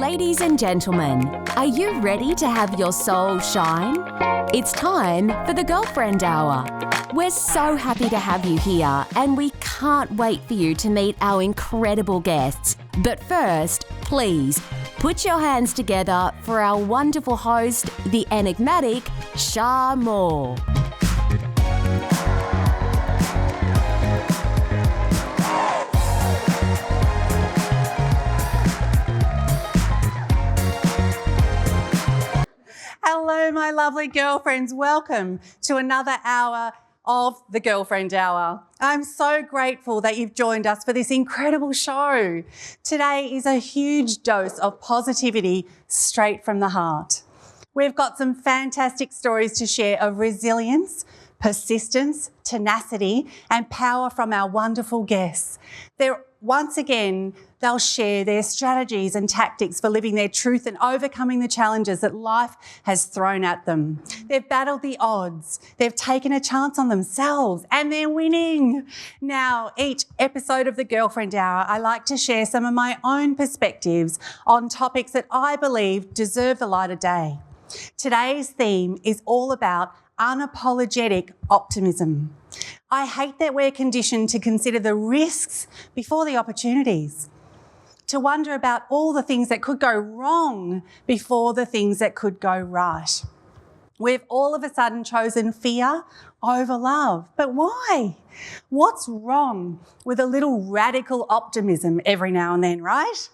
Ladies and gentlemen, are you ready to have your soul shine? It's time for the Girlfriend Hour. We're so happy to have you here, and we can't wait for you to meet our incredible guests. But first, please put your hands together for our wonderful host, the enigmatic Shar Moore. Hello, my lovely girlfriends. Welcome to another hour of the Girlfriend Hour. I'm so grateful that you've joined us for this incredible show. Today is a huge dose of positivity straight from the heart. We've got some fantastic stories to share of resilience, persistence, tenacity, and power from our wonderful guests. They'll share their strategies and tactics for living their truth and overcoming the challenges that life has thrown at them. They've battled the odds, they've taken a chance on themselves, and they're winning. Now, each episode of the Girlfriend Hour, I like to share some of my own perspectives on topics that I believe deserve the light of day. Today's theme is all about unapologetic optimism. I hate that we're conditioned to consider the risks before the opportunities, to wonder about all the things that could go wrong before the things that could go right. We've all of a sudden chosen fear over love. But why? What's wrong with a little radical optimism every now and then, right?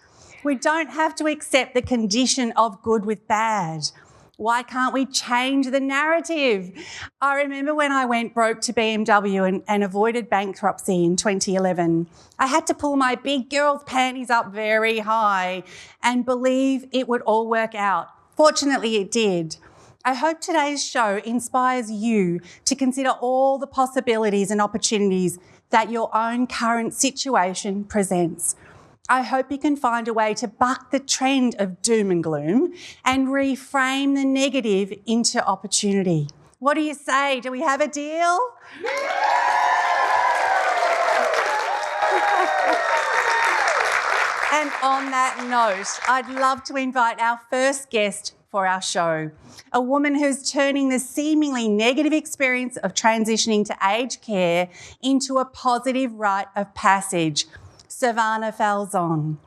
We don't have to accept the condition of good with bad. Why can't we change the narrative? I remember when I went broke to BMW and avoided bankruptcy in 2011, I had to pull my big girl's panties up very high and believe it would all work out. Fortunately, it did. I hope today's show inspires you to consider all the possibilities and opportunities that your own current situation presents. I hope you can find a way to buck the trend of doom and gloom and reframe the negative into opportunity. What do you say? Do we have a deal? And on that note, I'd love to invite our first guest for our show, a woman who's turning the seemingly negative experience of transitioning to aged care into a positive rite of passage. Savannah Falzon.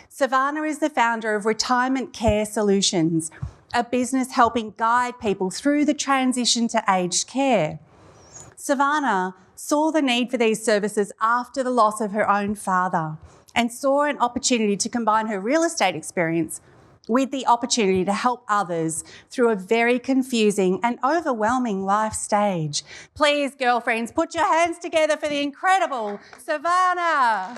Savannah is the founder of Retirement Care Solutions, a business helping guide people through the transition to aged care. Savannah saw the need for these services after the loss of her own father and saw an opportunity to combine her real estate experience with the opportunity to help others through a very confusing and overwhelming life stage. Please, girlfriends, put your hands together for the incredible Savannah.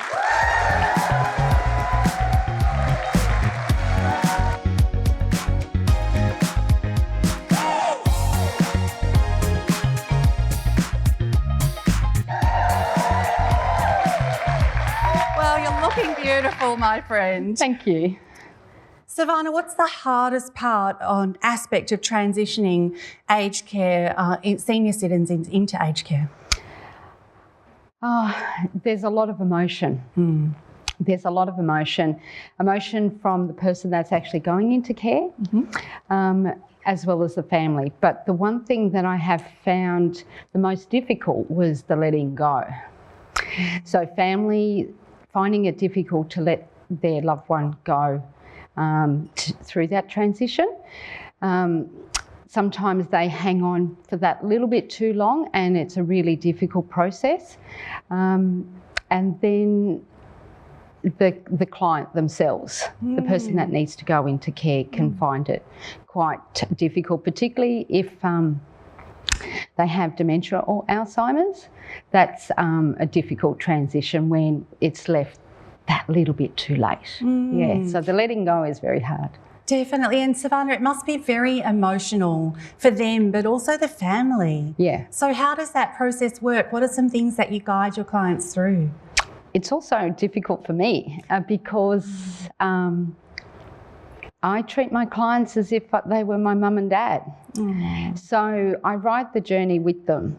Well, you're looking beautiful, my friend. Thank you. Savannah, what's the hardest aspect of transitioning aged care, senior citizens into aged care? There's a lot of emotion. There's a lot of emotion from the person that's actually going into care, as well as the family. But the one thing that I have found the most difficult was the letting go. So family finding it difficult to let their loved one go through that transition. Sometimes they hang on for that little bit too long, and it's a really difficult process. And then the client themselves, the person that needs to go into care, can find it quite difficult, particularly if they have dementia or Alzheimer's. That's a difficult transition when it's left that little bit too late. Yeah, so the letting go is very hard. Definitely. And Savannah, it must be very emotional for them, but also the family. Yeah. So how does that process work? What are some things that you guide your clients through? It's also difficult for me because I treat my clients as if they were my mum and dad. So I ride the journey with them.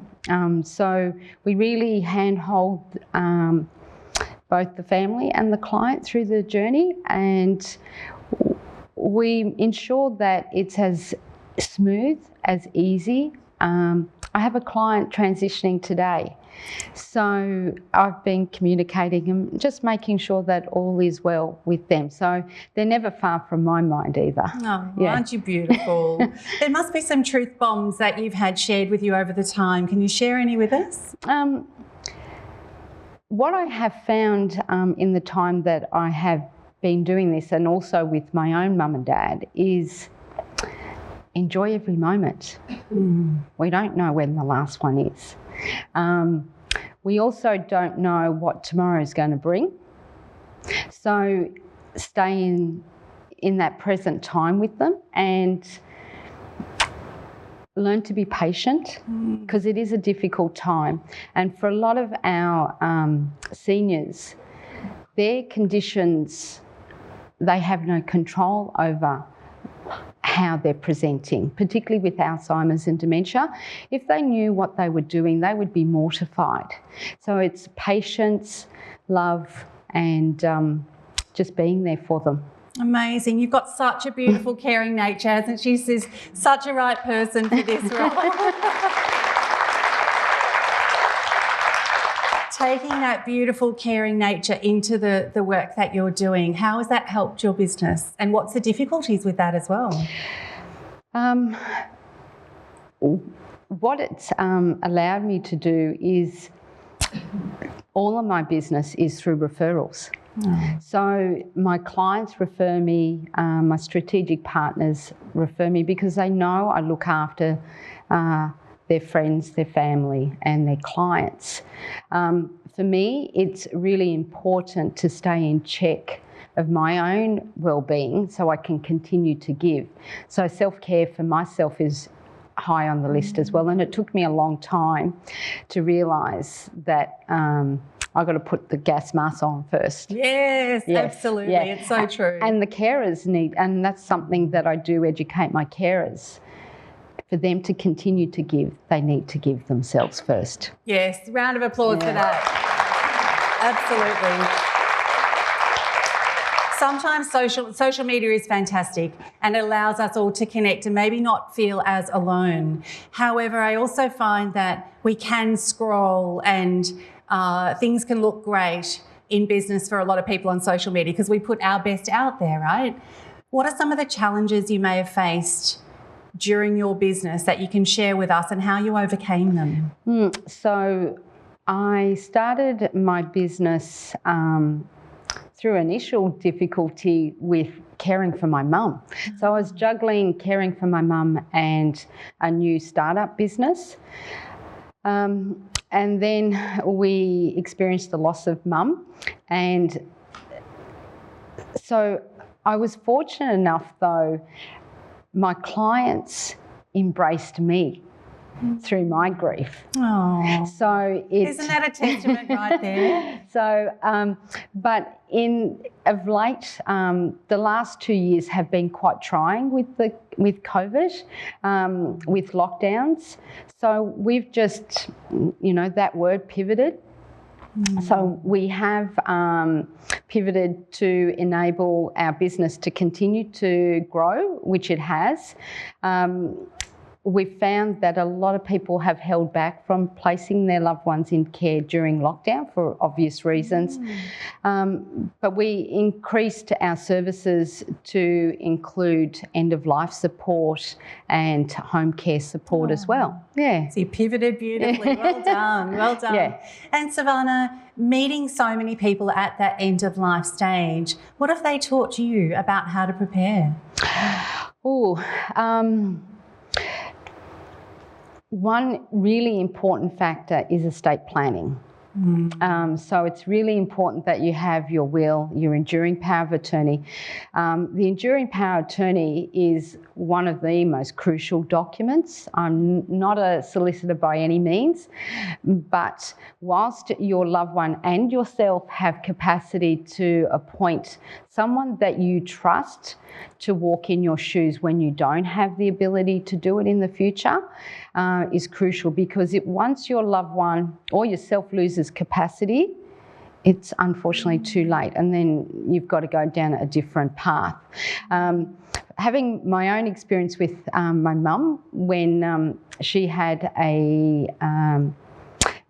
So we really handhold both the family and the client through the journey, and we ensure that it's as smooth, as easy. I have a client transitioning today, so I've been communicating and just making sure that all is well with them. So they're never far from my mind either. Oh, aren't you beautiful? There must be some truth bombs that you've had shared with you over the time. Can you share any with us? What I have found in the time that I have been doing this, and also with my own mum and dad, is enjoy every moment. We don't know when the last one is. We also don't know what tomorrow is going to bring. So stay in that present time with them and learn to be patient, because it is a difficult time. And for a lot of our seniors, their conditions, they have no control over how they're presenting, particularly with Alzheimer's and dementia. If they knew what they were doing, they would be mortified. So it's patience, love, and just being there for them. Amazing. You've got such a beautiful, caring nature, hasn't she? She's such a right person for this role. Taking that beautiful, caring nature into the work that you're doing, how has that helped your business? And what's the difficulties with that as well? What it's allowed me to do is all of my business is through referrals. So my clients refer me, my strategic partners refer me, because they know I look after their friends, their family and their clients. For me, it's really important to stay in check of my own well-being so I can continue to give. So self-care for myself is high on the list as well, and it took me a long time to realise that I've got to put the gas mask on first. Yes, absolutely. Yeah. It's so true. And the carers need, and that's something that I do educate my carers. For them to continue to give, they need to give themselves first. Yes, round of applause for that. Absolutely. Sometimes social media is fantastic and it allows us all to connect and maybe not feel as alone. However, I also find that we can scroll and things can look great in business for a lot of people on social media because we put our best out there, right? What are some of the challenges you may have faced during your business that you can share with us and how you overcame them? So I started my business through initial difficulty with caring for my mum. So I was juggling caring for my mum and a new startup business. And then we experienced the loss of mum. And so I was fortunate enough, though, my clients embraced me through my grief. Oh, so isn't that a testament right there? So, but of late, the last 2 years have been quite trying with COVID, with lockdowns. So we've just, that word pivoted. So we have pivoted to enable our business to continue to grow, which it has. We've found that a lot of people have held back from placing their loved ones in care during lockdown for obvious reasons. But we increased our services to include end-of-life support and home care support as well. Yeah. So you pivoted beautifully. Well done. Well done. Yeah. And Savannah, meeting so many people at that end-of-life stage, what have they taught you about how to prepare? One really important factor is estate planning. So it's really important that you have your will, your enduring power of attorney. The enduring power of attorney is one of the most crucial documents. I'm not a solicitor by any means, but whilst your loved one and yourself have capacity to appoint someone that you trust to walk in your shoes when you don't have the ability to do it in the future is crucial, because once your loved one or yourself loses capacity, it's unfortunately too late, and then you've got to go down a different path. having my own experience with my mum when she had a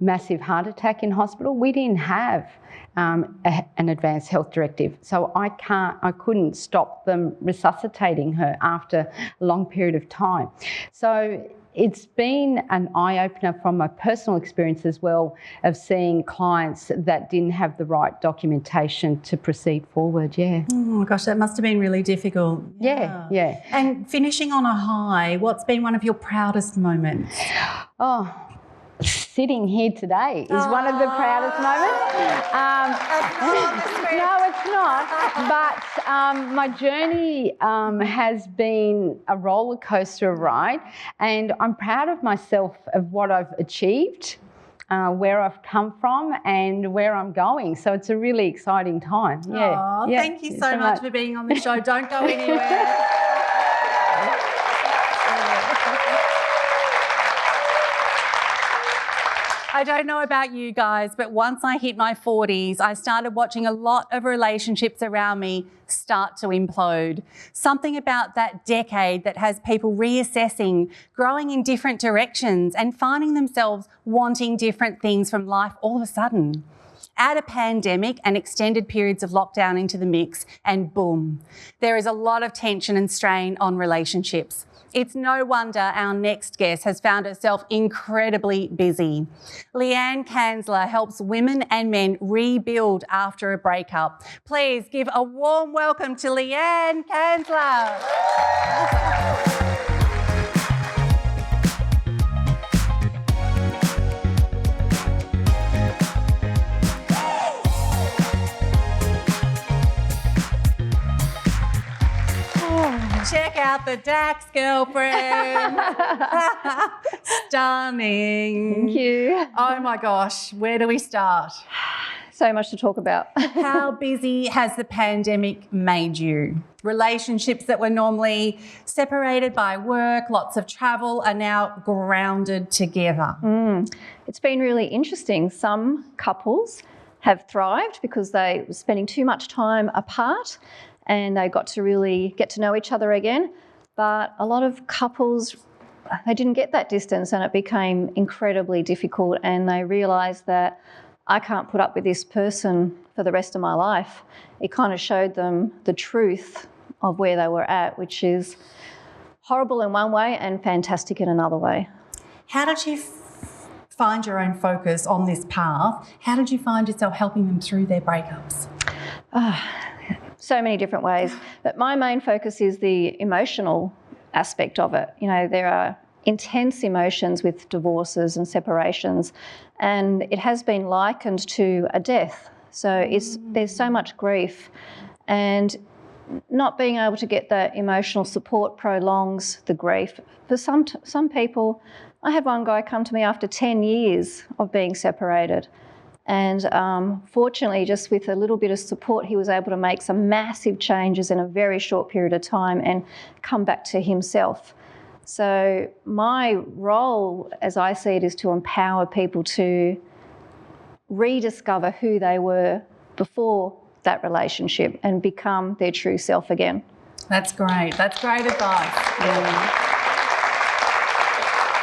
massive heart attack in hospital, we didn't have an advanced health directive, so I couldn't stop them resuscitating her after a long period of time. So it's been an eye-opener from my personal experience as well of seeing clients that didn't have the right documentation to proceed forward, yeah. Oh my gosh, that must have been really difficult. Yeah. And finishing on a high, what's been one of your proudest moments? Oh, sitting here today is one of the proudest moments. No, it's not. But my journey has been a roller coaster ride, and I'm proud of myself of what I've achieved, where I've come from, and where I'm going. So it's a really exciting time. Yeah. Thank you so much for being on the show. Don't go anywhere. I don't know about you guys, but once I hit my 40s, I started watching a lot of relationships around me start to implode. Something about that decade that has people reassessing, growing in different directions and finding themselves wanting different things from life all of a sudden. Add a pandemic and extended periods of lockdown into the mix and boom, there is a lot of tension and strain on relationships. It's no wonder our next guest has found herself incredibly busy. Leanne Kanzler helps women and men rebuild after a breakup. Please give a warm welcome to Leanne Kanzler. Check out the Dax girlfriend. Stunning. Thank you. Oh my gosh, where do we start? So much to talk about. How busy has the pandemic made you? Relationships that were normally separated by work, lots of travel, are now grounded together. It's been really interesting. Some couples have thrived because they were spending too much time apart and they got to really get to know each other again. But a lot of couples, they didn't get that distance and it became incredibly difficult, and they realised that I can't put up with this person for the rest of my life. It kind of showed them the truth of where they were at, which is horrible in one way and fantastic in another way. How did you find your own focus on this path? How did you find yourself helping them through their breakups? So many different ways, but my main focus is the emotional aspect of it. You know, there are intense emotions with divorces and separations, and it has been likened to a death. So there's so much grief, and not being able to get that emotional support prolongs the grief. For some people, I had one guy come to me after 10 years of being separated. And fortunately, just with a little bit of support, he was able to make some massive changes in a very short period of time and come back to himself. So my role, as I see it, is to empower people to rediscover who they were before that relationship and become their true self again. That's great. That's great advice. Yeah.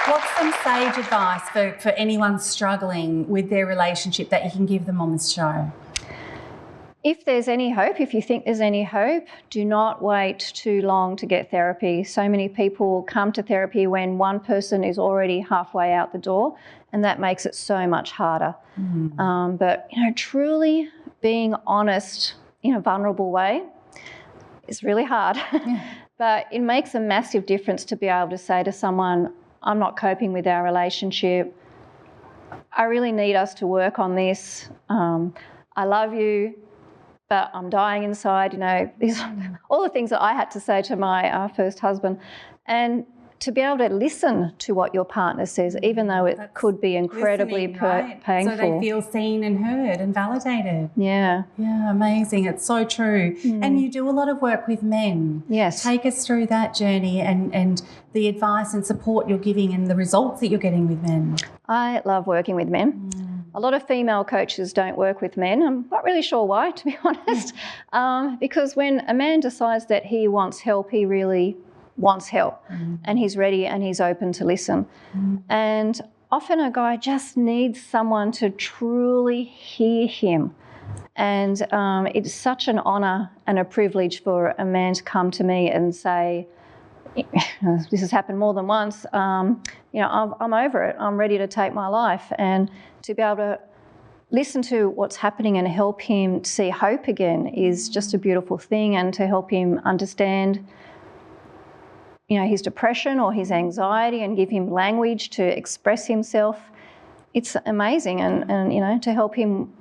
What's some sage advice for anyone struggling with their relationship that you can give them on this show? If there's any hope, if you think there's any hope, do not wait too long to get therapy. So many people come to therapy when one person is already halfway out the door, and that makes it so much harder. But truly being honest in a vulnerable way is really hard. But it makes a massive difference to be able to say to someone, I'm not coping with our relationship. I really need us to work on this. I love you, but I'm dying inside. All the things that I had to say to my first husband. And to be able to listen to what your partner says, even though it could be incredibly painful. So they feel seen and heard and validated. Yeah. Yeah, amazing. It's so true. And you do a lot of work with men. Yes. Take us through that journey and the advice and support you're giving and the results that you're getting with men. I love working with men. A lot of female coaches don't work with men. I'm not really sure why, to be honest, because when a man decides that he wants help, he really wants help, and he's ready and he's open to listen. And often a guy just needs someone to truly hear him. And it's such an honour and a privilege for a man to come to me and say, this has happened more than once, you know, I'm over it, I'm ready to take my life. And to be able to listen to what's happening and help him see hope again is just a beautiful thing, and to help him understand, you know, his depression or his anxiety and give him language to express himself. It's amazing. And you know, to help him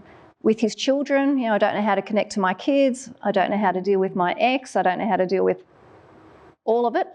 with his children, you know, I don't know how to connect to my kids, I don't know how to deal with my ex, I don't know how to deal with all of it.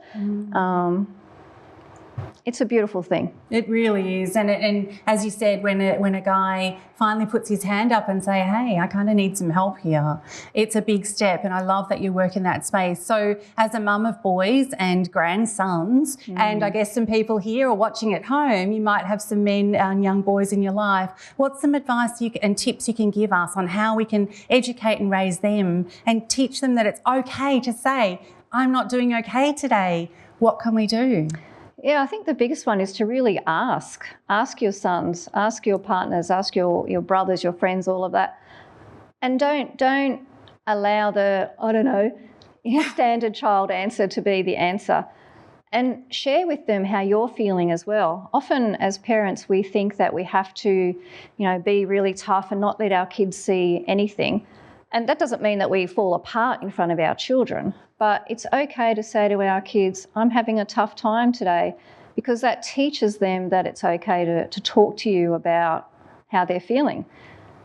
It's a beautiful thing. It really is. And as you said, when a guy finally puts his hand up and say, hey, I kind of need some help here, it's a big step. And I love that you work in that space. So as a mum of boys and grandsons, and I guess some people here or watching at home, you might have some men and young boys in your life. What's some advice and tips you can give us on how we can educate and raise them and teach them that it's okay to say, I'm not doing okay today. What can we do? Yeah, I think the biggest one is to really ask. Ask your sons, ask your partners, ask your brothers, your friends, all of that. And don't allow the, I don't know, standard child answer to be the answer. And share with them how you're feeling as well. Often as parents, we think that we have to, you know, be really tough and not let our kids see anything. And that doesn't mean that we fall apart in front of our children, but it's okay to say to our kids, I'm having a tough time today, because that teaches them that it's okay to talk to you about how they're feeling.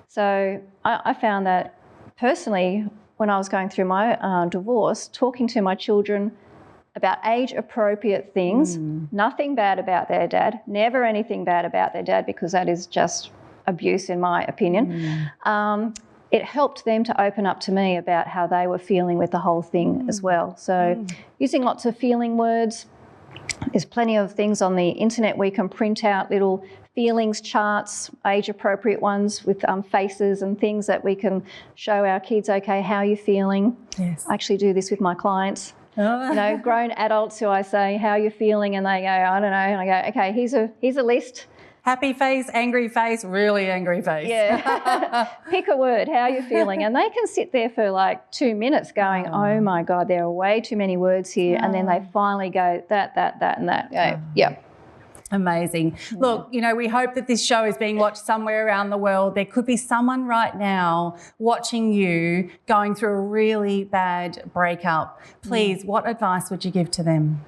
So I found that personally, when I was going through my divorce, talking to my children about age-appropriate things, nothing bad about their dad, never anything bad about their dad, because that is just abuse in my opinion. It helped them to open up to me about how they were feeling with the whole thing as well. So using lots of feeling words. There's plenty of things on the internet where you can print out little feelings charts, age-appropriate ones with faces and things that we can show our kids, okay, how are you feeling? Yes. I actually do this with my clients. You know, grown adults who I say, how are you feeling? And they go, I don't know. And I go, okay, here's a list. Happy face, angry face, really angry face. Yeah. Pick a word. How are you feeling? And they can sit there for like 2 minutes going, oh my God, there are way too many words here. And then they finally go, that, and that. Go, yeah. Amazing. Look, you know, we hope that this show is being watched somewhere around the world. There could be someone right now watching you going through a really bad breakup. Please, what advice would you give to them?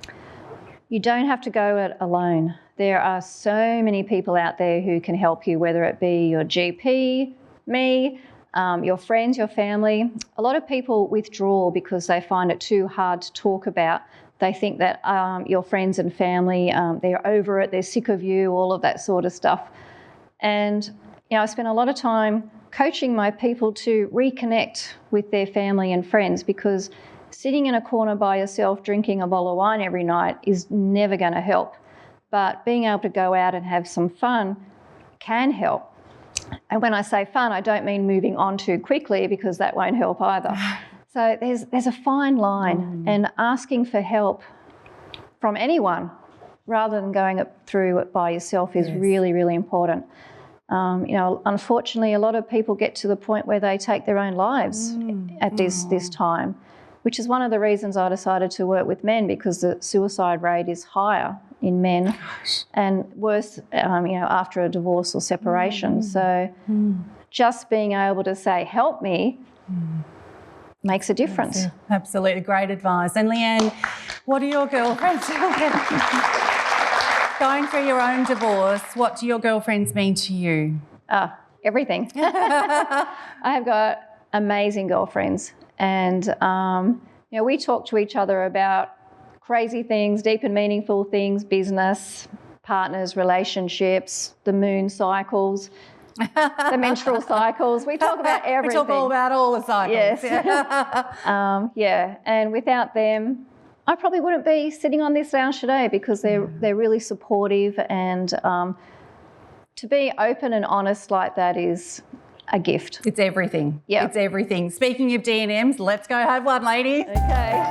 You don't have to go it alone. There are so many people out there who can help you, whether it be your GP, me, your friends, your family. A lot of people withdraw because they find it too hard to talk about. They think that your friends and family, they're over it, they're sick of you, all of that sort of stuff. And, you know, I spend a lot of time coaching my people to reconnect with their family and friends, because sitting in a corner by yourself drinking a bottle of wine every night is never going to help. But being able to go out and have some fun can help. And when I say fun, I don't mean moving on too quickly, because that won't help either. So there's a fine line, and asking for help from anyone rather than going through it by yourself is really, really important. You know, unfortunately, a lot of people get to the point where they take their own lives at this time, which is one of the reasons I decided to work with men, because the suicide rate is higher in men and worse, you know, after a divorce or separation. So just being able to say, help me, makes a difference. Absolutely, great advice. And Leanne, what do your girlfriends going through your own divorce, what do your girlfriends mean to you? Everything. I have got amazing girlfriends, and you know, we talk to each other about crazy things, deep and meaningful things, business, partners, relationships, the moon cycles, the menstrual cycles. We talk about everything. We talk all about all the cycles. Yes. Yeah, and without them, I probably wouldn't be sitting on this lounge today, because they're really supportive and to be open and honest like that is a gift. It's everything. Yeah. It's everything. Speaking of D&Ms, let's go have one, ladies. Okay.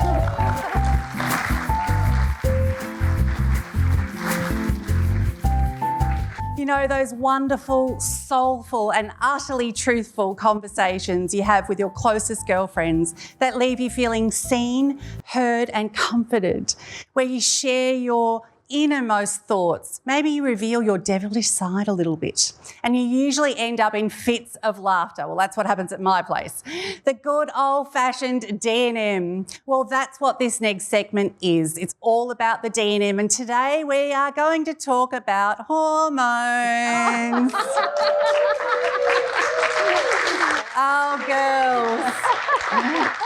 You know, those wonderful, soulful and utterly truthful conversations you have with your closest girlfriends that leave you feeling seen, heard and comforted, where you share your innermost thoughts. Maybe you reveal your devilish side a little bit and you usually end up in fits of laughter. Well, that's what happens at my place. The good old-fashioned D&M. Well, that's what this next segment is. It's all about the D&M, and today we are going to talk about hormones. Oh, girls.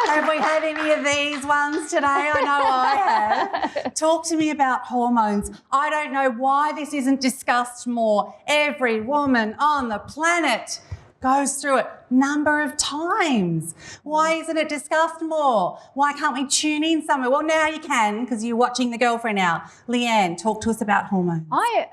Have we had any of these ones today? I know I have. Talk to me about hormones. I don't know why this isn't discussed more. Every woman on the planet goes through it number of times. Why isn't it discussed more? Why can't we tune in somewhere? Well, now you can because you're watching The Girlfriend now. Leanne, talk to us about hormones. I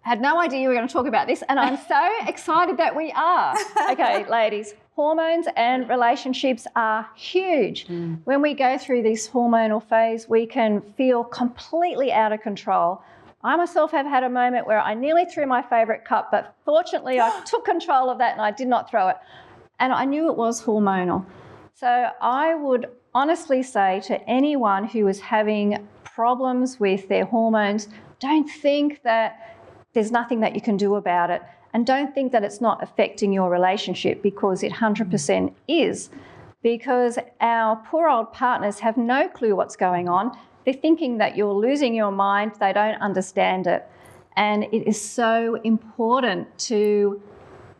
had no idea you were going to talk about this, and I'm so excited that we are. Okay, ladies, hormones and relationships are huge. When we go through this hormonal phase, we can feel completely out of control. I myself have had a moment where I nearly threw my favourite cup, but fortunately I took control of that and I did not throw it. And I knew it was hormonal. So I would honestly say to anyone who is having problems with their hormones, don't think that there's nothing that you can do about it. And don't think that it's not affecting your relationship, because it 100% is. Because our poor old partners have no clue what's going on. They're thinking that you're losing your mind. They don't understand it. And it is so important to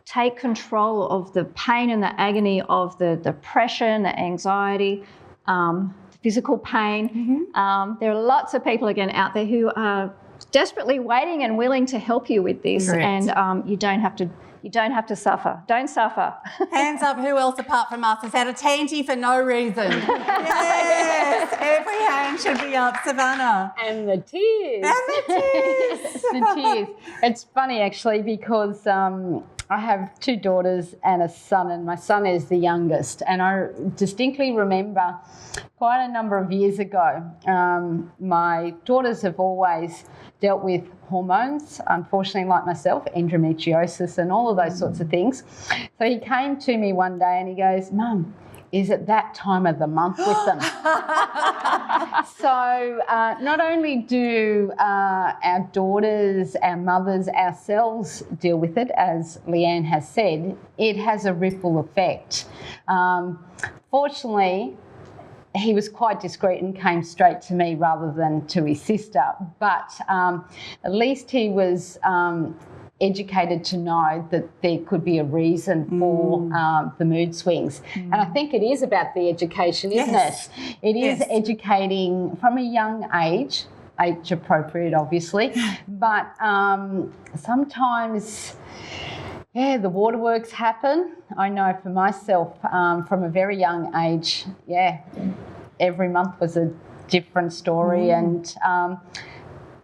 take control of the pain and the agony of the depression, the anxiety, the physical pain. There are lots of people, again, out there who are desperately waiting and willing to help you with this. Correct. And you don't have to suffer. Don't suffer. Hands up, who else apart from us has had a tanty for no reason? Yes, every hand should be up. Savannah. And the tears. The tears. It's funny actually, because I have two daughters and a son, and my son is the youngest. And I distinctly remember quite a number of years ago, my daughters have always dealt with hormones, unfortunately, like myself, endometriosis and all of those sorts of things. So he came to me one day and he goes, "Mum, is it that time of the month with them?" So not only do our daughters, our mothers, ourselves deal with it, as Leanne has said, it has a ripple effect. Fortunately, he was quite discreet and came straight to me rather than to his sister, but at least he was educated to know that there could be a reason for the mood swings. And I think it is about the education, isn't it? It is educating from a young age appropriate obviously, but sometimes the waterworks happen. I know for myself, from a very young age, every month was a different story, and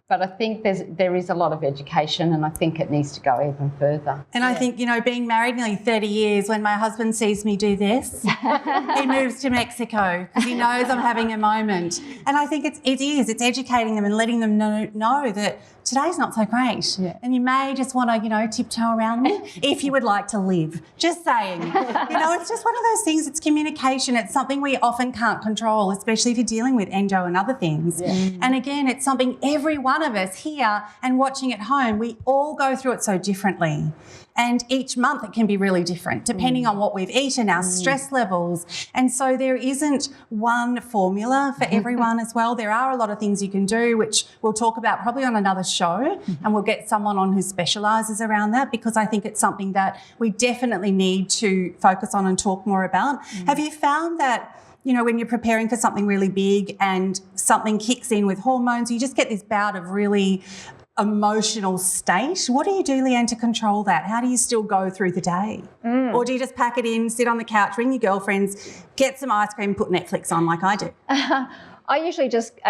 but I think there is a lot of education, and I think it needs to go even further. And I think, you know, being married nearly 30 years, when my husband sees me do this, he moves to Mexico because he knows I'm having a moment. And I think it's educating them and letting them know that today's not so great. Yeah. And you may just want to, you know, tiptoe around it if you would like to live. Just saying. You know, it's just one of those things. It's communication. It's something we often can't control, especially if you're dealing with endo and other things. Yeah. And again, it's something every one of us here and watching at home, we all go through it so differently. And each month it can be really different depending on what we've eaten, our stress levels. And so there isn't one formula for everyone as well. There are a lot of things you can do, which we'll talk about probably on another show, and we'll get someone on who specialises around that, because I think it's something that we definitely need to focus on and talk more about. Have you found that, you know, when you're preparing for something really big and something kicks in with hormones, you just get this bout of really emotional state? What do you do, Leanne, to control that? How do you still go through the day? Or do you just pack it in, sit on the couch, ring your girlfriends, get some ice cream, put Netflix on like I do? I usually just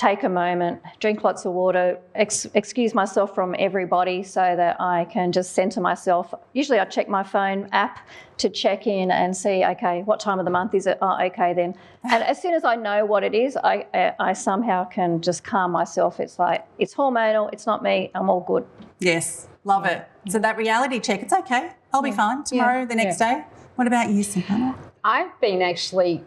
take a moment, drink lots of water, excuse myself from everybody so that I can just centre myself. Usually I check my phone app to check in and see, okay, what time of the month is it? Oh, okay then. And as soon as I know what it is, I somehow can just calm myself. It's like, it's hormonal, it's not me, I'm all good. Yes, love it. So that reality check, it's okay. I'll be fine tomorrow, the next day. What about you, Savannah? I've been actually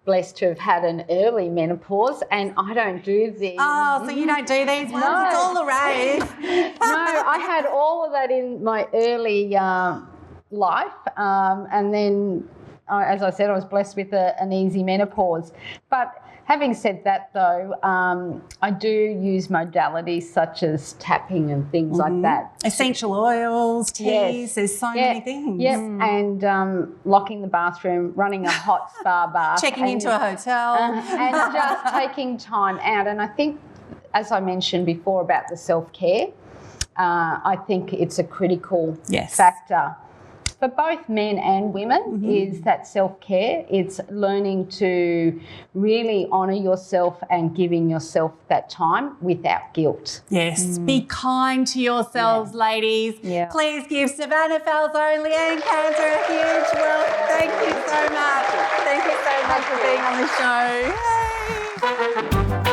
blessed to have had an early menopause, and I don't do these. Oh, so you don't do these ones? No. It's all the rave. No, I had all of that in my early life, and then, as I said, I was blessed with an easy menopause. But having said that, though, I do use modalities such as tapping and things like that. Essential oils, teas, there's so many things. Yes, and locking the bathroom, running a hot spa bath. Checking into a hotel. And just taking time out. And I think, as I mentioned before about the self-care, I think it's a critical factor for both men and women is that self-care. It's learning to really honour yourself and giving yourself that time without guilt. Yes. Be kind to yourselves, ladies. Yeah. Please give Savannah Falzon, Leanne Kanzler a huge welcome. Thank you so much. Thank you so much for being on the show. Yay.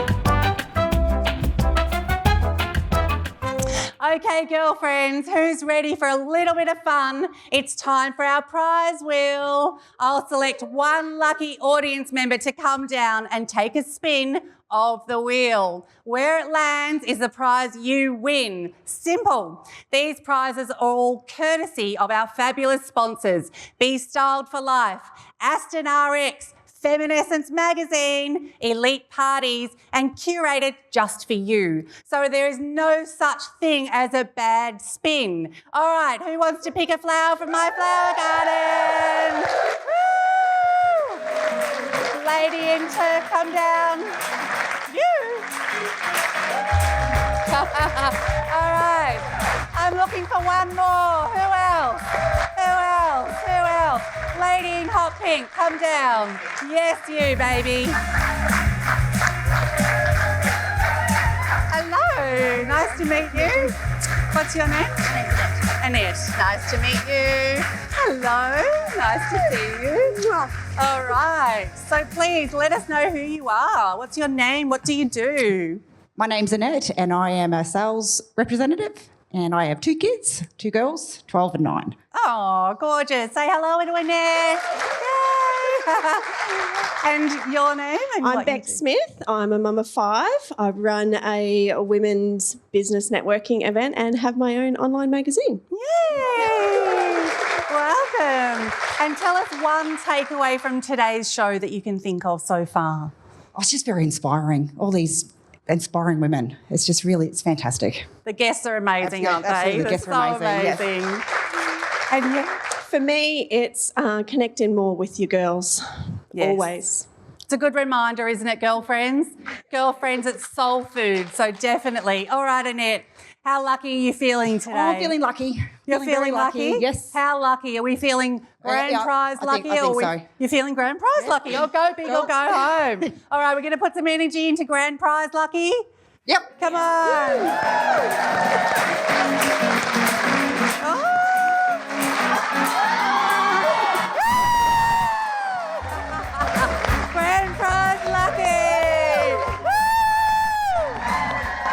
Okay, girlfriends, who's ready for a little bit of fun? It's time for our prize wheel. I'll select one lucky audience member to come down and take a spin of the wheel. Where it lands is the prize you win. Simple. These prizes are all courtesy of our fabulous sponsors, Be Styled for Life, Aston RX, Feminescence Magazine, Elite Parties, and curated just for you. So there is no such thing as a bad spin. All right, who wants to pick a flower from my flower garden? Woo! Lady in Turk, come down. You. All right, I'm looking for one more. Who else? Who else? Who else? Lady in hot pink, come down. Yes, you, baby. Hello, nice to meet you. What's your name? Annette. Nice to meet you. Hello, nice to see you. All right, so please let us know who you are. What's your name? What do you do? My name's Annette and I am a sales representative and I have 2 kids, 2 girls, 12 and 9. Oh, gorgeous. Say hello to Annette. Yay. And your name? And I'm Beck Smith. I'm a mum of 5. I run a women's business networking event and have my own online magazine. Yay. Welcome. And tell us one takeaway from today's show that you can think of so far. Oh, it's just very inspiring. All these inspiring women. It's just really, it's fantastic. The guests are amazing, aren't they? Absolutely. The They're guests are amazing. Yes. And you? For me, it's connecting more with your girls, always. It's a good reminder, isn't it, girlfriends? Girlfriends, it's soul food, so definitely. All right, Annette, how lucky are you feeling today? Oh, I'm feeling lucky. You're feeling very lucky? Yes. How lucky? Are we feeling grand prize lucky? I think so. You're feeling grand prize lucky? Or go big or go home. All right, we're going to put some energy into grand prize lucky. Yep. Come on. Oh. Grand prize lucky. Woo!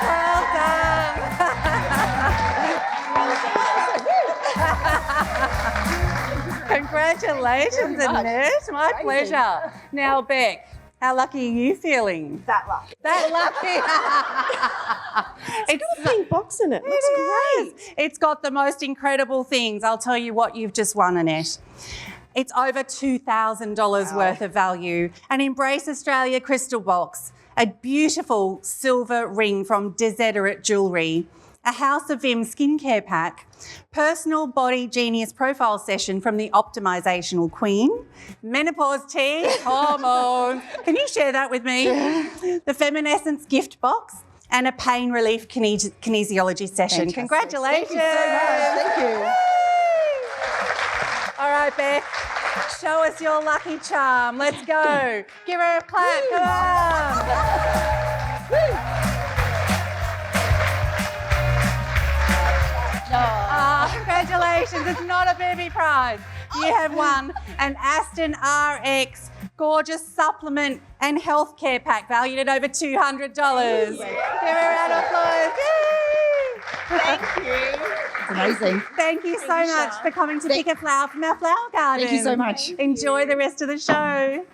Well done. Congratulations, Annette. My pleasure. Now, Beck, how lucky are you feeling? That lucky. That lucky. It's got a pink box in it. Looks great. It's got the most incredible things. I'll tell you what you've just won, Annette. It's over $2,000 worth of value. An Embrace Australia crystal box, a beautiful silver ring from Desiderate Jewellery, a House of Vim skincare pack, personal body genius profile session from the Optimizational Queen, menopause tea, hormones. Can you share that with me? The Feminescence gift box and a pain relief kinesiology session. Fantastic. Congratulations. Thank you so much. Thank you. All right, Beth, show us your lucky charm. Let's go. Give her a clap. Come on. It's not a booby prize. You have won an Aston RX gorgeous supplement and healthcare pack valued at over $200. Give her a round of applause. Yay! Thank you. It's amazing. Thank you so much for coming to pick a flower from our flower garden. Thank you so much. Enjoy the rest of the show.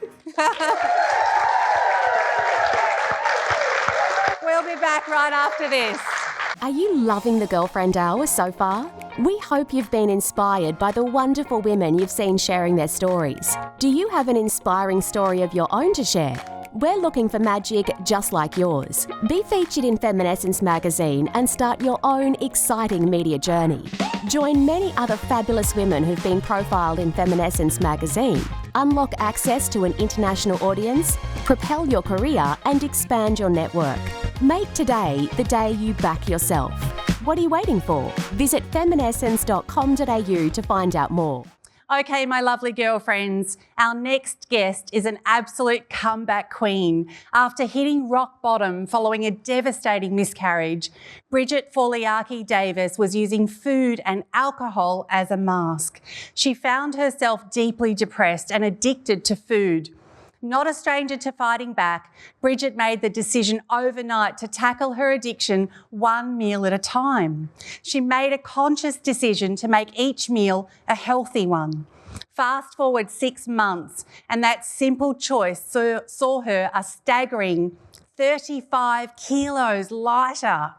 We'll be back right after this. Are you loving the Girlfriend Hour so far? We hope you've been inspired by the wonderful women you've seen sharing their stories. Do you have an inspiring story of your own to share? We're looking for magic just like yours. Be featured in Feminescence magazine and start your own exciting media journey. Join many other fabulous women who've been profiled in Feminescence magazine. Unlock access to an international audience, propel your career and expand your network. Make today the day you back yourself. What are you waiting for? Visit feminescence.com.au to find out more. Okay, my lovely girlfriends, our next guest is an absolute comeback queen. After hitting rock bottom following a devastating miscarriage, Bridget Foliaki-Davis was using food and alcohol as a mask. She found herself deeply depressed and addicted to food. Not a stranger to fighting back, Bridget made the decision overnight to tackle her addiction one meal at a time. She made a conscious decision to make each meal a healthy one. Fast forward 6 months, and that simple choice saw her a staggering 35 kilos lighter.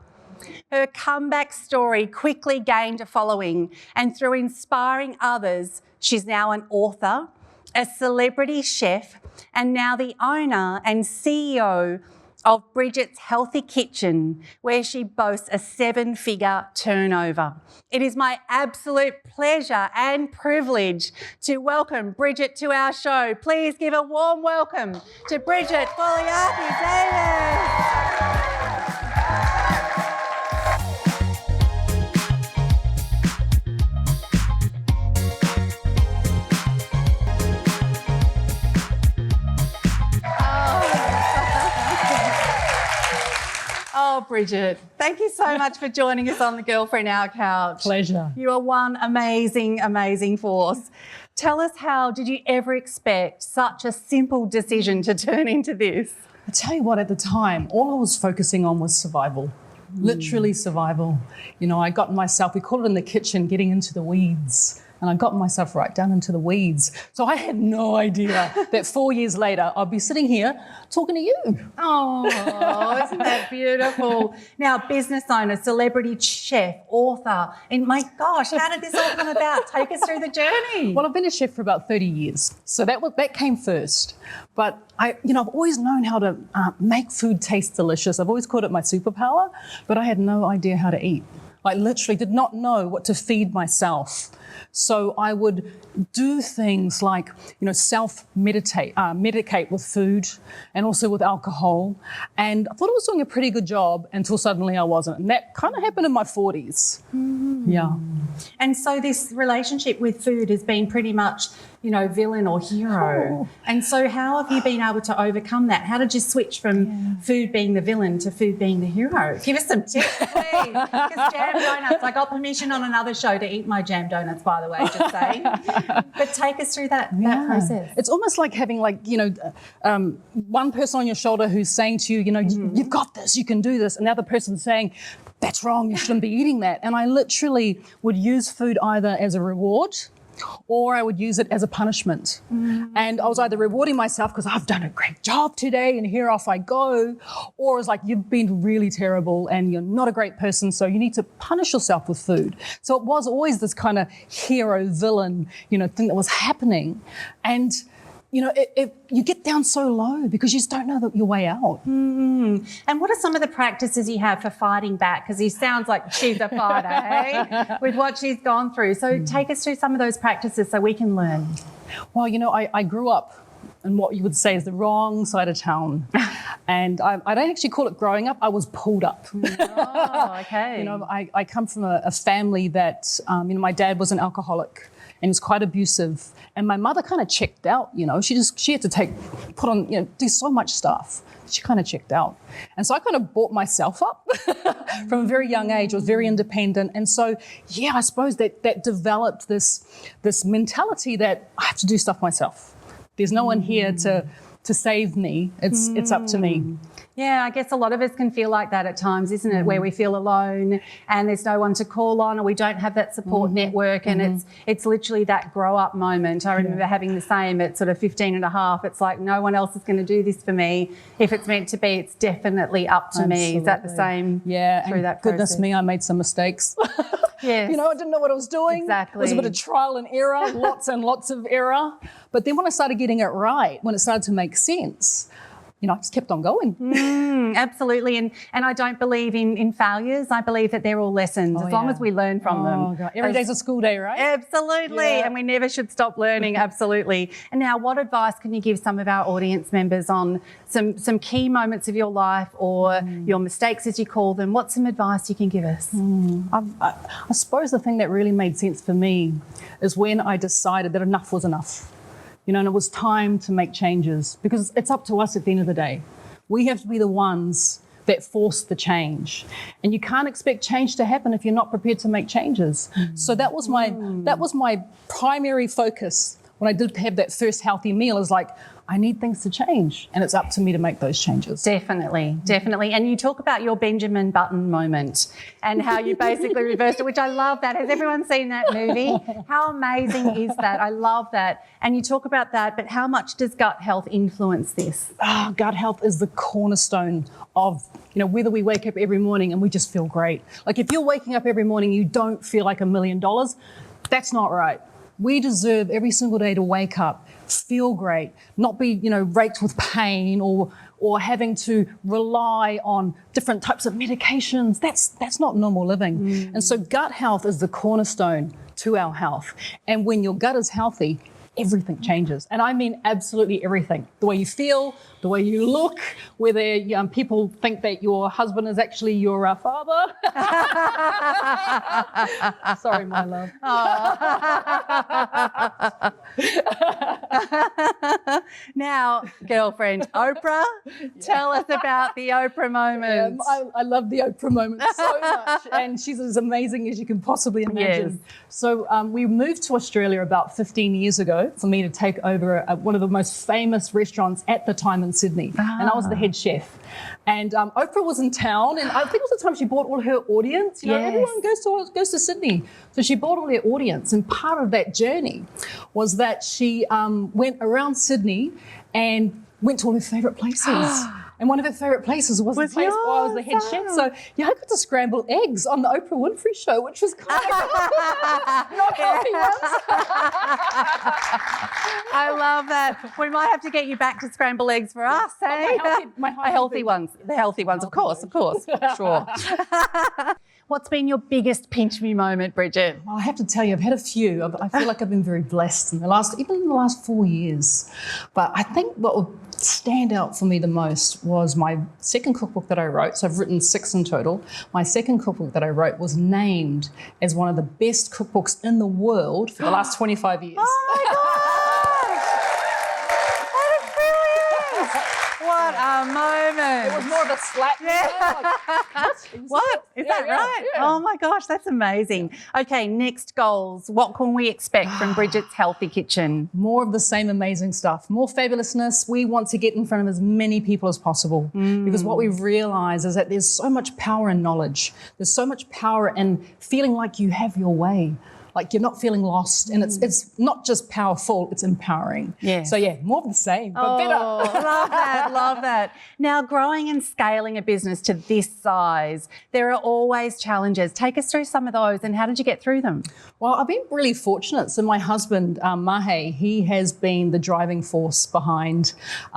Her comeback story quickly gained a following, and through inspiring others, she's now an author, a celebrity chef, and now the owner and CEO of Bridget's Healthy Kitchen, where she boasts a 7-figure turnover. It is my absolute pleasure and privilege to welcome Bridget to our show. Please give a warm welcome to Bridget Foliaki-Davis. Oh, Bridget, thank you so much for joining us on the Girlfriend Hour couch. Pleasure. You are one amazing, amazing force. Tell us, how did you ever expect such a simple decision to turn into this? I tell you what, at the time, all I was focusing on was survival. Literally survival. You know, I got myself, we call it in the kitchen, getting into the weeds. And I got myself right down into the weeds. So I had no idea that 4 years later, I'd be sitting here talking to you. Oh, isn't that beautiful? Now, business owner, celebrity chef, author, and my gosh, how did this all come about? Take us through the journey. Well, I've been a chef for about 30 years. So that came first. But I've always known how to make food taste delicious. I've always called it my superpower, but I had no idea how to eat. I literally did not know what to feed myself. So I would do things like, medicate with food and also with alcohol. And I thought I was doing a pretty good job until suddenly I wasn't. And that kind of happened in my 40s. Yeah. And so this relationship with food has been pretty much, villain or hero. And so how have you been able to overcome that? How did you switch from food being the villain to food being the hero? Give us some tips, please. Because jam donuts, I got permission on another show to eat my jam donuts, by the way, just saying. But take us through that process. It's almost like having one person on your shoulder who's saying to you, you've got this, you can do this. And the other person saying, that's wrong, you shouldn't be eating that. And I literally would use food either as a reward or I would use it as a punishment. And I was either rewarding myself because I've done a great job today and here off I go, or it's like, you've been really terrible and you're not a great person, so you need to punish yourself with food. So it was always this kind of hero-villain, thing that was happening. And you get down so low because you just don't know your way out. And what are some of the practices you have for fighting back? Because he sounds like she's a fighter, hey, with what she's gone through. So take us through some of those practices so we can learn. Well, I grew up in what you would say is the wrong side of town. And I don't actually call it growing up, I was pulled up. Oh, okay. I come from a family that, my dad was an alcoholic. and he was quite abusive. And my mother kind of checked out, you know. She had to put on, you know, do so much stuff. She kind of checked out. And so I kind of brought myself up from a very young age. I was very independent. And so, yeah, I suppose that developed this mentality that I have to do stuff myself. There's no one here to save me. It's up to me. Yeah, I guess a lot of us can feel like that at times, isn't it? Where we feel alone and there's no one to call on, or we don't have that support network, and it's literally that grow up moment. I remember having the same at sort of 15 and a half. It's like, no one else is going to do this for me. If it's meant to be, it's definitely up to me. Is that the same? Yeah, through that goodness process? me, I made some mistakes. Yes. You know, I didn't know what I was doing. Exactly. It was a bit of trial and error, lots and lots of error. But then when I started getting it right, when it started to make sense, you know, I just kept on going. Absolutely. And I don't believe in failures. I believe that they're all lessons as long as we learn from them. God. Every day's a school day, right? Absolutely. Yeah. And we never should stop learning. Absolutely. And now, what advice can you give some of our audience members on some key moments of your life, or your mistakes, as you call them? What's some advice you can give us? I suppose the thing that really made sense for me is when I decided that enough was enough. You know, and it was time to make changes, because it's up to us at the end of the day. We have to be the ones that force the change. And you can't expect change to happen if you're not prepared to make changes. So that was my primary focus when I did have that first healthy meal, is like, I need things to change, and it's up to me to make those changes. Definitely. And you talk about your Benjamin Button moment and how you basically reversed it, which I love that. Has everyone seen that movie? How amazing is that? I love that. And you talk about that, but how much does gut health influence this? Gut health is the cornerstone of, you know, whether we wake up every morning and we just feel great. Like, if you're waking up every morning, you don't feel like $1 million, that's not right. We deserve every single day to wake up, feel great, not be, you know, raked with pain or having to rely on different types of medications. That's not normal living. And so gut health is the cornerstone to our health. And when your gut is healthy, everything changes. And I mean absolutely everything. The way you feel, the way you look, whether people think that your husband is actually your father. Sorry, my love. Now, girlfriend, Oprah, tell us about the Oprah moment. I love the Oprah moment so much, and she's as amazing as you can possibly imagine. Yes. So we moved to Australia about 15 years ago for me to take over one of the most famous restaurants at the time in Sydney, and I was the head chef. And Oprah was in town, and I think it was the time she brought all her audience. You know, everyone goes to Sydney, so she brought all her audience. And part of that journey was that she went around Sydney and went to all her favourite places. And one of her favourite places was the place where I was the head chef. So yeah, I got to scramble eggs on the Oprah Winfrey Show, which was kind of not healthy ones. I love that. We might have to get you back to scramble eggs for us, hey? My healthy ones. The healthy ones, of course. Sure. What's been your biggest pinch me moment, Bridget? Well, I have to tell you, I've had a few. I feel like I've been very blessed even in the last 4 years. But I think what would stand out for me the most was my second cookbook that I wrote. So I've written 6 in total. My second cookbook that I wrote was named as one of the best cookbooks in the world for the last 25 years. Oh my gosh! That is brilliant! What a moment! It was more of a slap. What? Is that right? Yeah. Oh my gosh, that's amazing. Okay, next goals. What can we expect from Bridget's Healthy Kitchen? More of the same amazing stuff, more fabulousness. We want to get in front of as many people as possible, because what we've realised is that there's so much power in knowledge. There's so much power in feeling like you have your way, like you're not feeling lost. And it's not just powerful, it's empowering. Yeah. So yeah, more of the same, but better. Love that. Now, growing and scaling a business to this size, there are always challenges. Take us through some of those, and how did you get through them? Well, I've been really fortunate. So my husband, Mahe, he has been the driving force behind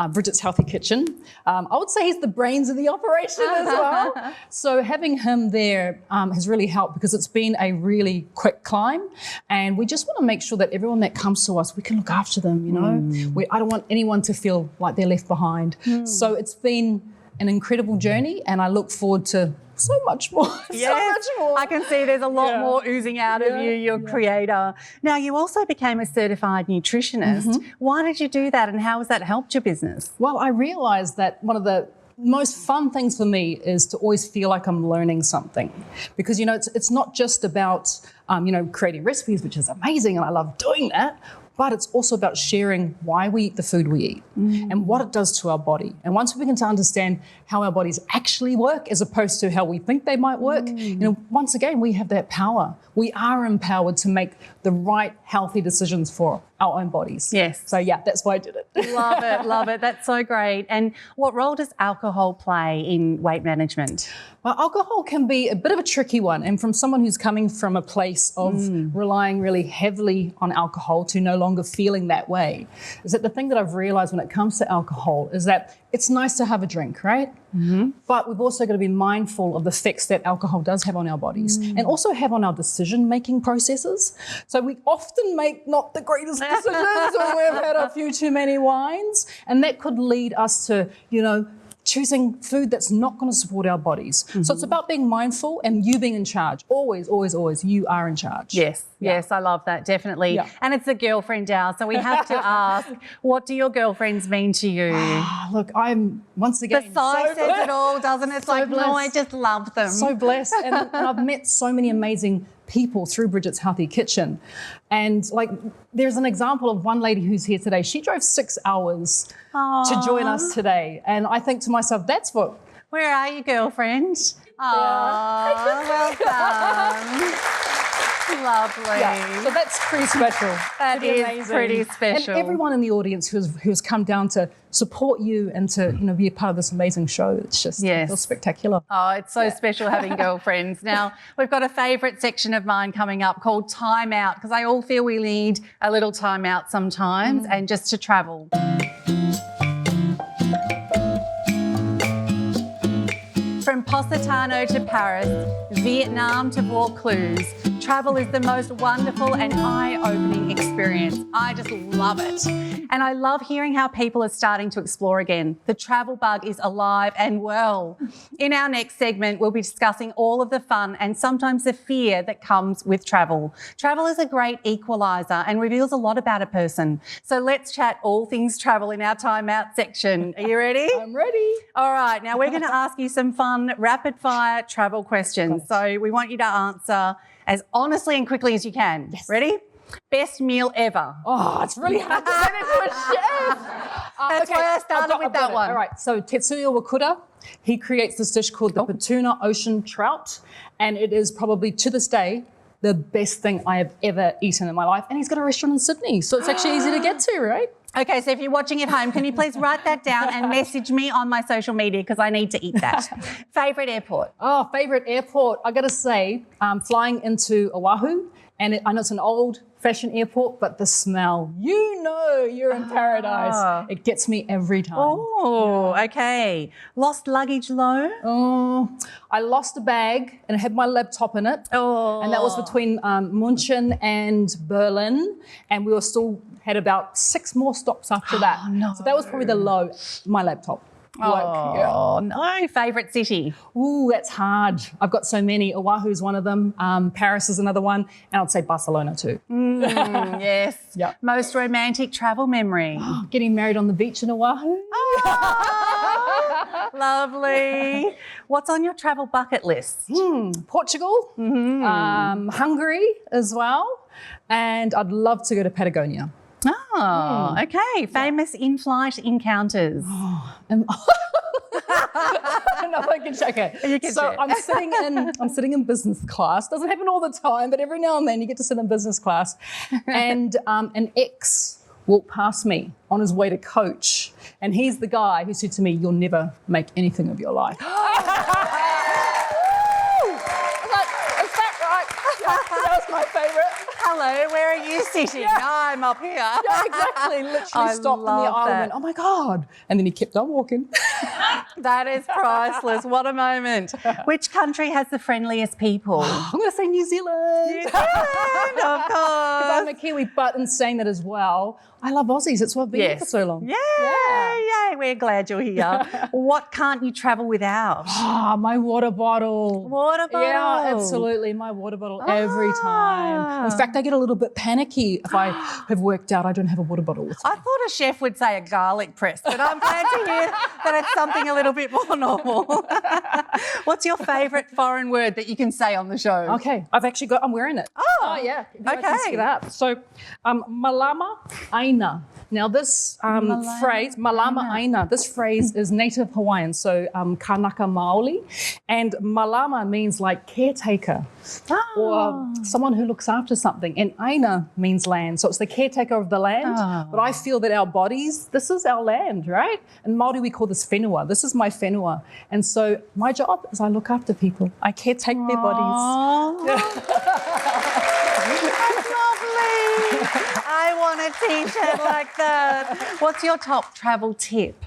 Bridget's Healthy Kitchen. I would say he's the brains of the operation as well. So having him there has really helped, because it's been a really quick climb, and we just want to make sure that everyone that comes to us, we can look after them, you know. I don't want anyone to feel like they're left behind. So it's been an incredible journey, and I look forward to so much more. Yes, so much more. I can see there's a lot more oozing out of you, your creator. Now, you also became a certified nutritionist. Why did you do that, and how has that helped your business? Well, I realised that one of the most fun things for me is to always feel like I'm learning something, because it's not just about creating recipes, which is amazing and I love doing that, but it's also about sharing why we eat the food we eat and what it does to our body. And once we begin to understand how our bodies actually work as opposed to how we think they might work, once again, we have that power. We are empowered to make the right healthy decisions for our own bodies. Yes. So yeah, that's why I did it. Love it, love it. That's so great. And what role does alcohol play in weight management? Well, alcohol can be a bit of a tricky one, and from someone who's coming from a place of relying really heavily on alcohol to no longer feeling that way, is that the thing that I've realised when it comes to alcohol is that it's nice to have a drink, right? But we've also got to be mindful of the effects that alcohol does have on our bodies and also have on our decision-making processes. So we often make not the greatest decisions when we've had a few too many wines, and that could lead us to, choosing food that's not going to support our bodies. So it's about being mindful and you being in charge. Always, always, always, you are in charge. Yes, yes, I love that, definitely. Yeah. And it's a girlfriend hour, so we have to ask, what do your girlfriends mean to you? Look, I'm once again The size says it all, doesn't it? It's like, no, I blessed. just love them. So blessed. And I've met so many amazing people through Bridget's Healthy Kitchen. And there's an example of one lady who's here today. She drove 6 hours to join us today. And I think to myself, that's what... Where are you, girlfriend? Oh, well done. Lovely. Yeah, so that's pretty special. That is pretty special. And everyone in the audience who's come down to support you and to be a part of this amazing show, it's just it feels spectacular. Oh, it's so special having girlfriends. Now, we've got a favourite section of mine coming up called Time Out, because I all feel we need a little time out sometimes and just to travel. From Positano to Paris, Vietnam to Vaucluse, travel is the most wonderful and eye-opening experience. I just love it. And I love hearing how people are starting to explore again. The travel bug is alive and well. In our next segment, we'll be discussing all of the fun and sometimes the fear that comes with travel. Travel is a great equaliser and reveals a lot about a person. So let's chat all things travel in our Time Out section. Are you ready? I'm ready. All right, now we're going to ask you some fun rapid-fire travel questions. So we want you to answer as honestly and quickly as you can. Yes. Ready? Best meal ever. Oh, it's really hard to turn into a chef. That's why I started with that one. All right, so Tetsuya Wakura, he creates this dish called the Patuna Ocean Trout, and it is probably, to this day, the best thing I have ever eaten in my life. And he's got a restaurant in Sydney, so it's actually easy to get to, right? Okay, so if you're watching at home, can you please write that down and message me on my social media because I need to eat that. Favourite airport? Oh, favourite airport. I got to say, flying into Oahu, and I know it's an old-fashioned airport, but the smell, you're in paradise. It gets me every time. Oh, okay. Lost luggage low? Oh, I lost a bag and it had my laptop in it. Oh. And that was between München and Berlin, and we had about 6 more stops after that. Oh, no. So that was probably the low, my laptop. No. Favourite city? Ooh, that's hard. I've got so many. Oahu's one of them. Paris is another one. And I'd say Barcelona too. Yes. Yep. Most romantic travel memory? Getting married on the beach in Oahu. Oh, lovely. What's on your travel bucket list? Portugal, Hungary as well. And I'd love to go to Patagonia. Oh, okay. Famous in-flight encounters. No, I can check it. You can check. I'm sitting in business class. Doesn't happen all the time, but every now and then you get to sit in business class. And an ex walked past me on his way to coach, and he's the guy who said to me, "You'll never make anything of your life." That was my favourite. Hello, where are you sitting? I'm up here. Yeah, exactly. Literally stopped in the aisle and went, "Oh my God." And then he kept on walking. That is priceless. What a moment. Which country has the friendliest people? I'm going to say New Zealand. New Zealand, of course. Because I'm a Kiwi, but in saying that as well, I love Aussies. It's why I've been here for so long. Yay, we're glad you're here. What can't you travel without? My water bottle. Water bottle. Yeah, absolutely. My water bottle every time. In fact, I get a little bit panicky if I have worked out I don't have a water bottle with me. I thought a chef would say a garlic press, but I'm glad to hear that it's something a little bit more normal. What's your favourite foreign word that you can say on the show? Okay, I'm wearing it. Oh yeah. I can see that. So, malama aina. Now this phrase, malama aina, this phrase is native Hawaiian, so kanaka maoli, and malama means like caretaker or someone who looks after something, and aina means land, so it's the caretaker of the land. But I feel that our bodies, this is our land, right? In Māori we call this whenua. This is my whenua, and so my job is I look after people. I caretake their bodies. I want a t-shirt like that. What's your top travel tip?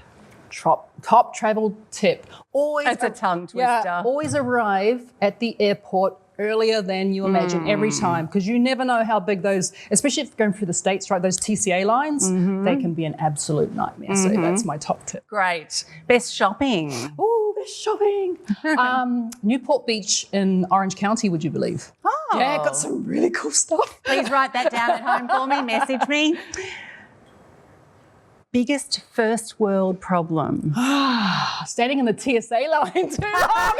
Top travel tip. It's a tongue twister. Yeah, always arrive at the airport earlier than you imagine every time, because you never know how big those, especially if you're going through the States, right, those TCA lines, they can be an absolute nightmare. So that's my top tip. Great. Best shopping? Oh, best shopping. Newport Beach in Orange County, would you believe? Yeah, got some really cool stuff. Please write that down at home for me, message me. Biggest first world problem? Standing in the TSA line too long.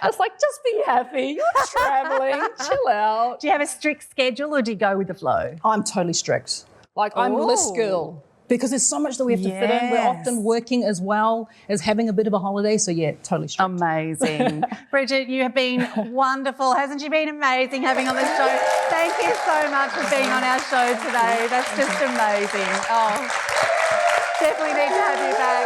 It's like, just be happy. You're traveling. Chill out. Do you have a strict schedule or do you go with the flow? I'm totally strict. Like, I'm list girl. Because there's so much that we have to fit in. We're often working as well as having a bit of a holiday. So, yeah, totally strict. Amazing. Bridget, you have been wonderful. Hasn't she been amazing having on the show? Thank you so much for being on our show today. That's just amazing. Oh, definitely need to have you back.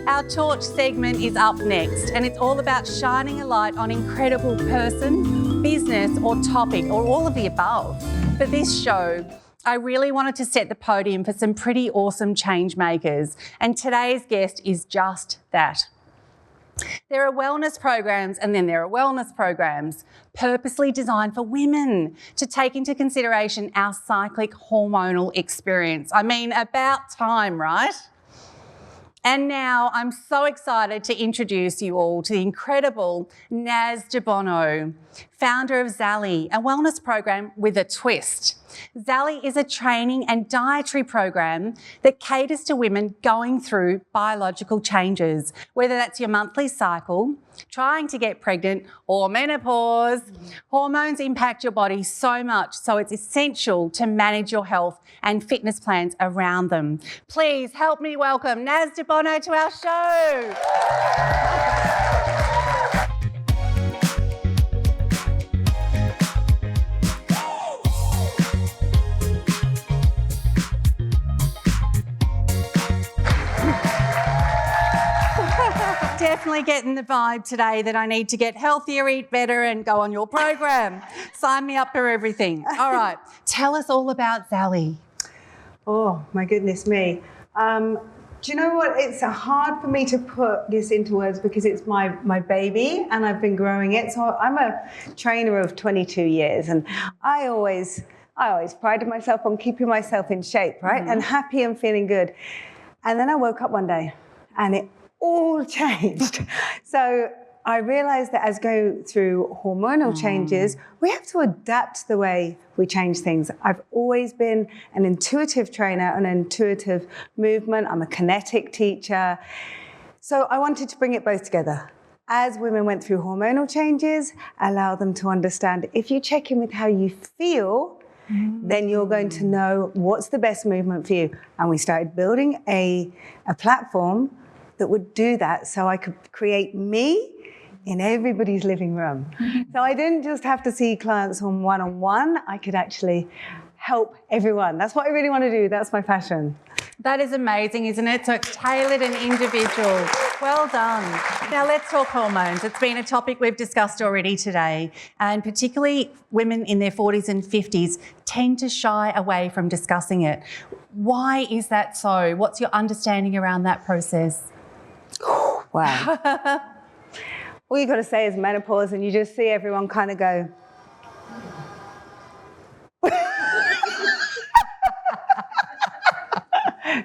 Our torch segment is up next, and it's all about shining a light on incredible person, business or topic, or all of the above. For this show, I really wanted to set the podium for some pretty awesome change makers, and today's guest is just that. There are wellness programs and then there are wellness programs purposely designed for women to take into consideration our cyclic hormonal experience. I mean, about time, right? And now I'm so excited to introduce you all to the incredible Naz de Bono, founder of Xali, a wellness program with a twist. Xali is a training and dietary program that caters to women going through biological changes, whether that's your monthly cycle, trying to get pregnant, or menopause. Hormones impact your body so much, so it's essential to manage your health and fitness plans around them. Please help me welcome Naz de Bono to our show. Definitely getting the vibe today that I need to get healthier, eat better and go on your program. Sign me up for everything. All right, tell us all about Xali. Oh, my goodness me. Do you know what? It's hard for me to put this into words because it's my baby and I've been growing it. So I'm a trainer of 22 years and I always prided myself on keeping myself in shape, right? And happy and feeling good. And then I woke up one day and it all changed. So I realized that as go through hormonal changes, we have to adapt the way we change things. I've always been an intuitive trainer, an intuitive movement. I'm a kinetic teacher. So I wanted to bring it both together. As women went through hormonal changes, allow them to understand if you check in with how you feel, then you're going to know what's the best movement for you. And we started building a platform that would do that so I could create me in everybody's living room. So I didn't just have to see clients on one-on-one, I could actually help everyone. That's what I really want to do, that's my passion. That is amazing, isn't it? So it's tailored and individual. Well done. Now let's talk hormones. It's been a topic we've discussed already today, and particularly women in their 40s and 50s tend to shy away from discussing it. Why is that so? What's your understanding around that process? Wow. all you got to say is menopause, and you just see everyone kind of go.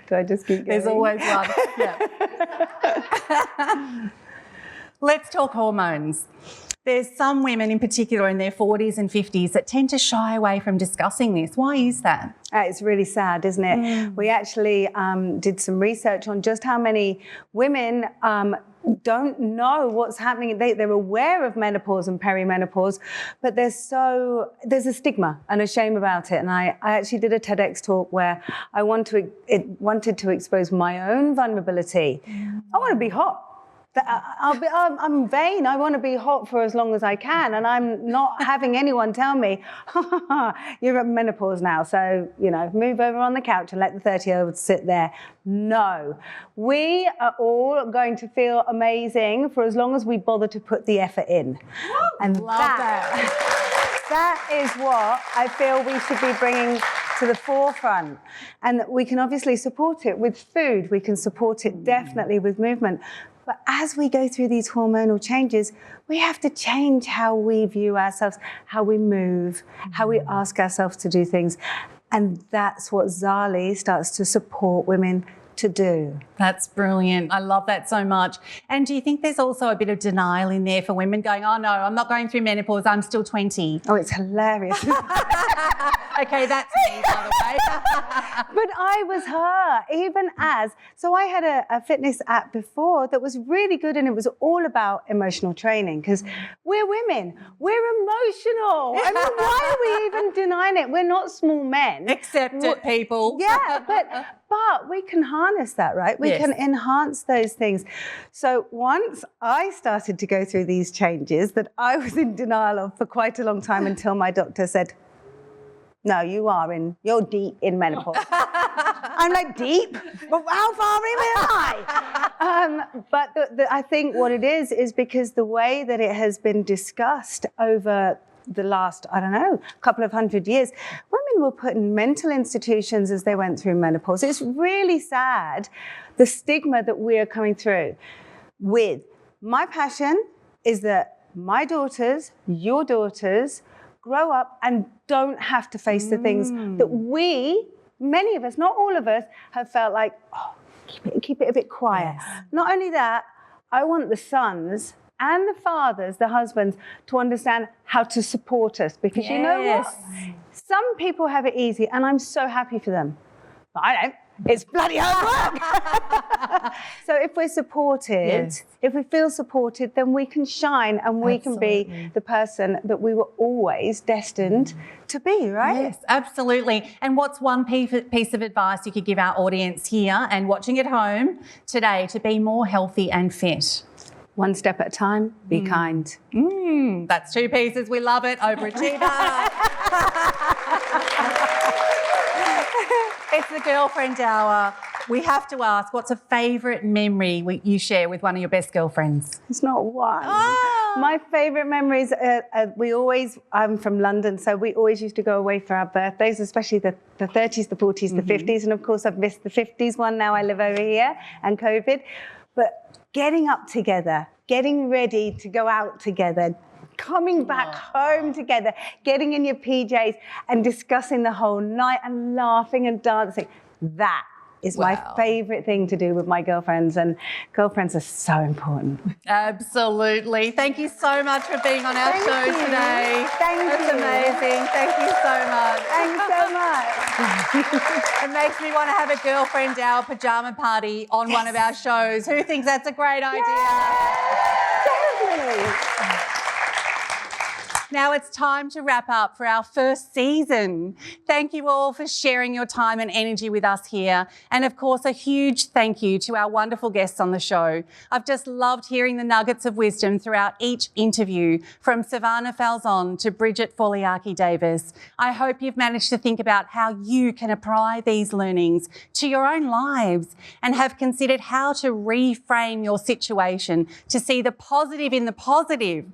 Do I just keep going? There's always one. Yeah. Let's talk hormones. There's some women in particular in their 40s and 50s that tend to shy away from discussing this. Why is that? It's really sad, isn't it? We actually did some research on just how many women don't know what's happening. They're aware of menopause and perimenopause, but there's a stigma and a shame about it. And I actually did a TEDx talk where I wanted to expose my own vulnerability. I want to be hot. I'm vain. I want to be hot for as long as I can, and I'm not having anyone tell me, you're at menopause now, so, move over on the couch and let the 30-year-olds sit there. No. We are all going to feel amazing for as long as we bother to put the effort in. And that is what I feel we should be bringing to the forefront. And we can obviously support it with food. We can support it definitely with movement. But as we go through these hormonal changes, we have to change how we view ourselves, how we move, how we ask ourselves to do things. And that's what Xali starts to support women to do. That's brilliant. I love that so much. And do you think there's also a bit of denial in there for women going, oh no, I'm not going through menopause, I'm still 20? Oh, it's hilarious. Okay, that's me, by the way. But I was her, so I had a fitness app before that was really good, and it was all about emotional training, because we're women, we're emotional. I mean, why are we even denying it? We're not small men. Accept it, people. Yeah, but we can harness that, right? We can enhance those things. So once I started to go through these changes that I was in denial of for quite a long time, until my doctor said, no, you're deep in menopause. I'm like, deep? But how far in am I? But I think what it is because the way that it has been discussed over the last, couple of hundred years, women were put in mental institutions as they went through menopause. It's really sad, the stigma that we are coming through with. My passion is that my daughters, your daughters, grow up and don't have to face the things that many of us, not all of us, have felt like, keep it a bit quiet. Yes. Not only that, I want the sons and the fathers, the husbands, to understand how to support us. Because you know what? Some people have it easy, and I'm so happy for them. But I don't. It's bloody hard work. So if we're supported, if we feel supported, then we can shine, and we can be the person that we were always destined to be, right? Yes, absolutely. And what's one piece of advice you could give our audience here and watching at home today to be more healthy and fit? One step at a time, be kind. That's two pieces. We love it. Overachiever. It's the girlfriend hour. We have to ask, what's a favourite memory you share with one of your best girlfriends? It's not one. Oh. My favourite memories, I'm from London, so we always used to go away for our birthdays, especially the 30s, the 40s, the 50s. And of course, I've missed the 50s one. Now I live over here and COVID. But getting up together, getting ready to go out together, coming back home together, getting in your PJs and discussing the whole night and laughing and dancing. That is my favourite thing to do with my girlfriends, and girlfriends are so important. Absolutely. Thank you so much for being on our show today. That's amazing. Thank you so much. Thanks so much. It makes me want to have a girlfriend hour pajama party on one of our shows. Who thinks that's a great idea? Definitely. Now it's time to wrap up for our first season. Thank you all for sharing your time and energy with us here. And of course, a huge thank you to our wonderful guests on the show. I've just loved hearing the nuggets of wisdom throughout each interview, from Savannah Falzon to Bridget Foliaki-Davis. I hope you've managed to think about how you can apply these learnings to your own lives and have considered how to reframe your situation to see the positive in the positive.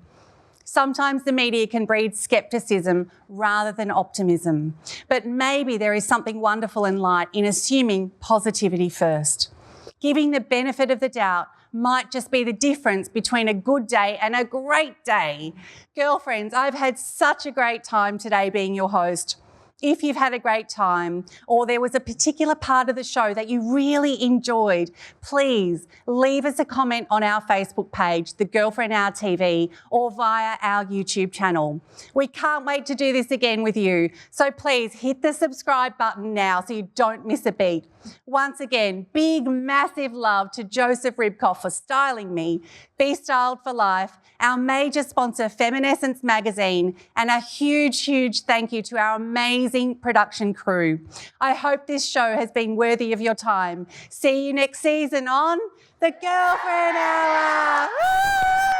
Sometimes the media can breed scepticism rather than optimism, but maybe there is something wonderful and light in assuming positivity first. Giving the benefit of the doubt might just be the difference between a good day and a great day. Girlfriends, I've had such a great time today being your host. If you've had a great time or there was a particular part of the show that you really enjoyed, please leave us a comment on our Facebook page, The Girlfriend Hour TV, or via our YouTube channel. We can't wait to do this again with you. So please hit the subscribe button now so you don't miss a beat. Once again, big, massive love to Joseph Ribkoff for styling me, Be Styled for Life, our major sponsor, Feminescence Magazine, and a huge, huge thank you to our amazing production crew. I hope this show has been worthy of your time. See you next season on The Girlfriend Hour. Woo!